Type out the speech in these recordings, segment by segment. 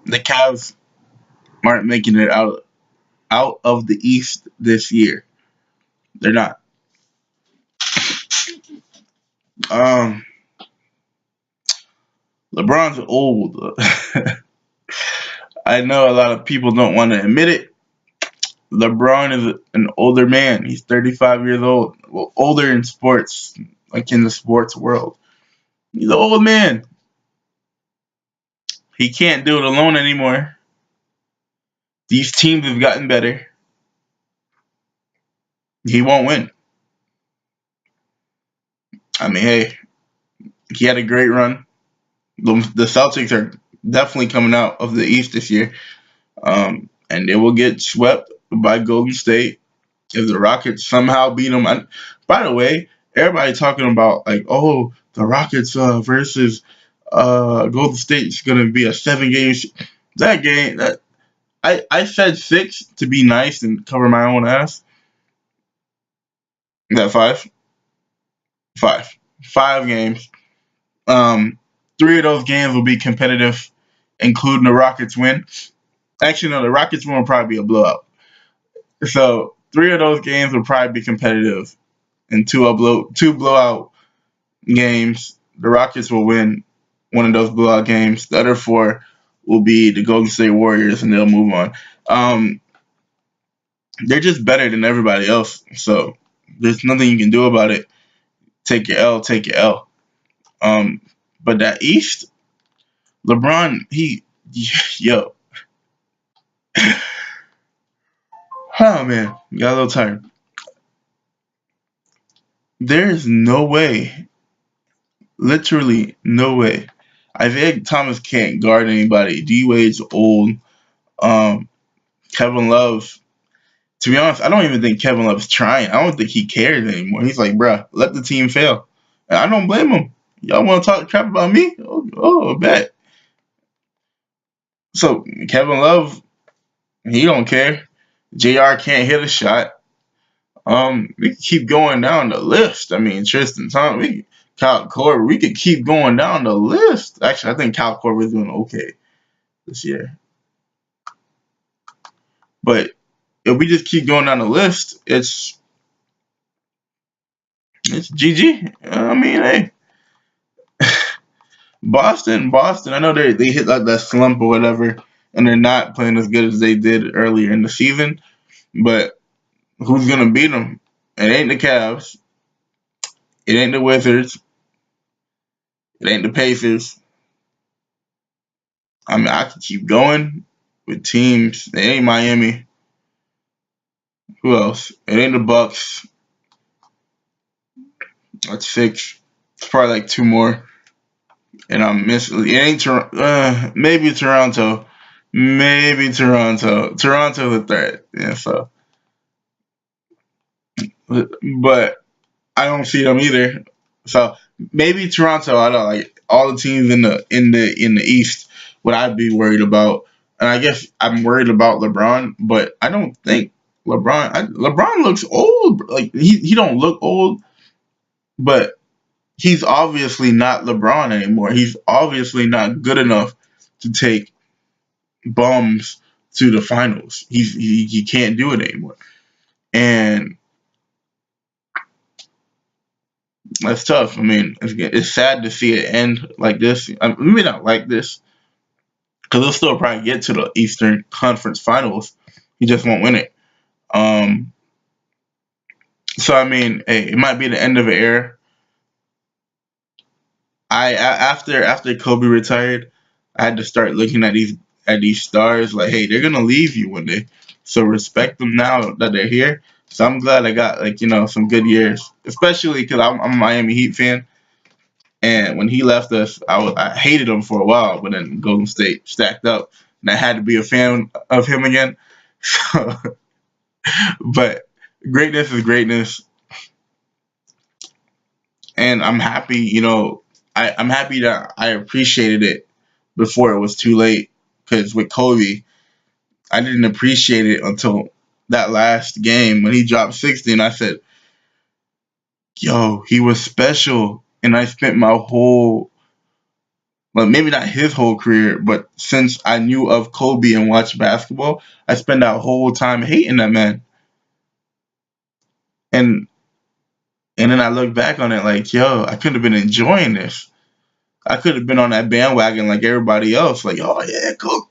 The Cavs aren't making it out of the East this year. They're not. Um, LeBron's old. I know a lot of people don't want to admit it. LeBron is an older man. He's 35 years old. Well, older in sports, like in the sports world. He's an old man. He can't do it alone anymore. These teams have gotten better. He won't win. I mean, hey, he had a great run. The Celtics are definitely coming out of the East this year, and they will get swept by Golden State if the Rockets somehow beat them. By the way, everybody talking about like, oh, the Rockets versus Golden State is going to be a 7 game. That game, I said 6 to be nice and cover my own ass. Is that 5? 5. 5 games. Um, 3 of those games will be competitive, including the Rockets win. Actually, no, the Rockets win will probably be a blowout. So 3 of those games will probably be competitive, and two blowout games. The Rockets will win one of those blowout games. The other 4 will be the Golden State Warriors, and they'll move on. Um, they're just better than everybody else, so there's nothing you can do about it. Take your L, take your L. Um, but that East, LeBron, yo, oh man, got a little tired. There's no way, literally no way. Isaiah Thomas can't guard anybody. D Wade's old. Um, Kevin Love. To be honest, I don't even think Kevin Love's trying. I don't think he cares anymore. He's like, bruh, let the team fail. And I don't blame him. Y'all want to talk crap about me? Oh, bet. So Kevin Love, he don't care. Jr. can't hit a shot. We could keep going down the list. I mean, Tristan Thompson, Kyle Korver, we could keep going down the list. Actually, I think Kyle Korver is doing okay this year. But if we just keep going down the list, it's GG. I mean, hey, Boston. I know they hit like that slump or whatever, and they're not playing as good as they did earlier in the season. But who's gonna beat them? It ain't the Cavs. It ain't the Wizards. It ain't the Pacers. I mean, I could keep going with teams. It ain't Miami. Who else? It ain't the Bucks. That's 6. It's probably like 2 more. And I'm missing. It ain't maybe Toronto. Maybe Toronto. Toronto the third. Yeah. So, but I don't see them either. So maybe Toronto. I don't like all the teams in the East. What I'd be worried about, and I guess I'm worried about LeBron, but I don't think LeBron looks old. Like he don't look old, but he's obviously not LeBron anymore. He's obviously not good enough to take bums to the finals. He can't do it anymore, and that's tough. I mean, it's sad to see it end like this. Maybe not like this, because he'll still probably get to the Eastern Conference Finals. He just won't win it. Um, so I mean, hey, it might be the end of an era. After Kobe retired, I had to start looking at these stars like, hey, they're gonna leave you one day. So respect them now that they're here. So I'm glad I got like some good years, especially because I'm a Miami Heat fan. And when he left us, I hated him for a while, but then Golden State stacked up, and I had to be a fan of him again. So, but greatness is greatness, and I'm happy. I'm happy that I appreciated it before it was too late. Because with Kobe, I didn't appreciate it until that last game when he dropped 60, and I said, "Yo, he was special." And I spent my whole Well, maybe not his whole career, but since I knew of Kobe and watched basketball, I spent that whole time hating that man. And and then I look back on it like, yo, I could have been enjoying this. I could have been on that bandwagon like everybody else. Like, oh yeah, Kobe.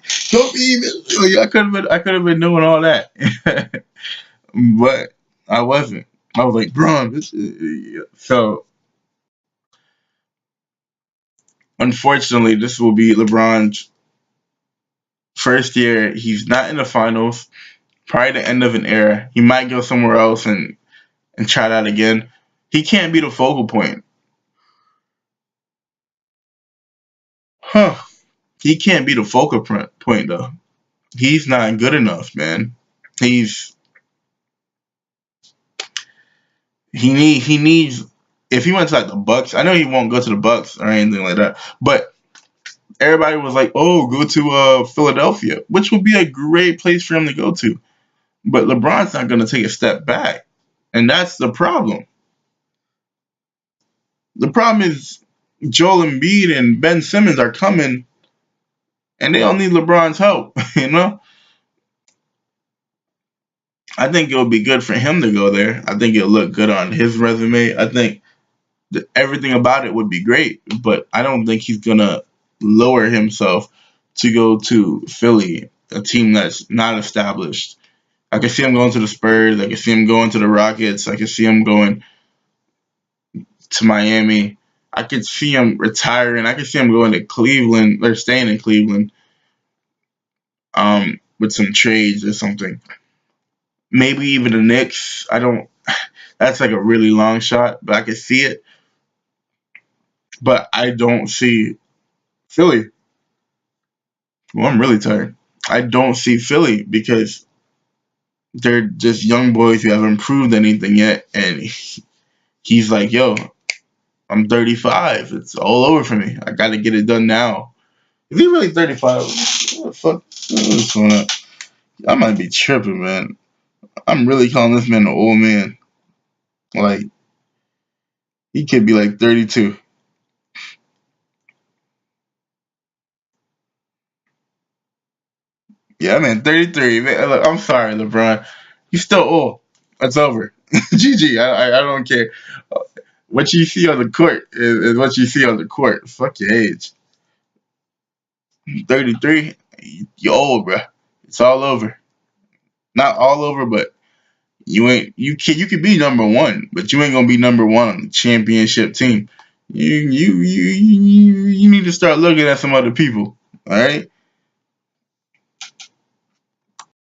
I could have been doing all that, but I wasn't. I was like, bro, this is, so unfortunately, this will be LeBron's first year. He's not in the finals. Probably the end of an era. He might go somewhere else and try that again. He can't be the focal point. Huh. He can't be the focal point though. He's not good enough, man. He's he needs if he went to like the Bucks. I know he won't go to the Bucks or anything like that. But everybody was like, "Oh, go to Philadelphia," which would be a great place for him to go to. But LeBron's not going to take a step back, and that's the problem. The problem is Joel Embiid and Ben Simmons are coming, and they don't need LeBron's help. You know, I think it would be good for him to go there. I think it'll look good on his resume. I think everything about it would be great, but I don't think he's gonna lower himself to go to Philly, a team that's not established. I can see him going to the Spurs. I can see him going to the Rockets. I can see him going to Miami. I could see him retiring. I could see him going to Cleveland or staying in Cleveland, with some trades or something. Maybe even the Knicks. I don't. That's like a really long shot, but I could see it. But I don't see Philly. Well, I'm really tired. I don't see Philly because they're just young boys who haven't proved anything yet, and he's like, "Yo, I'm 35. It's all over for me. I got to get it done now." Is he really 35? What the fuck? What's going on? I might be tripping, man. I'm really calling this man an old man. Like he could be like 32. Yeah, man, 33. Man, look, I'm sorry, LeBron. You still old. It's over. GG. I don't care. What you see on the court is what you see on the court. Fuck your age. 33. You old, bro. It's all over. Not all over, but you could be number one, but you ain't gonna be number one on the championship team. You need to start looking at some other people. All right.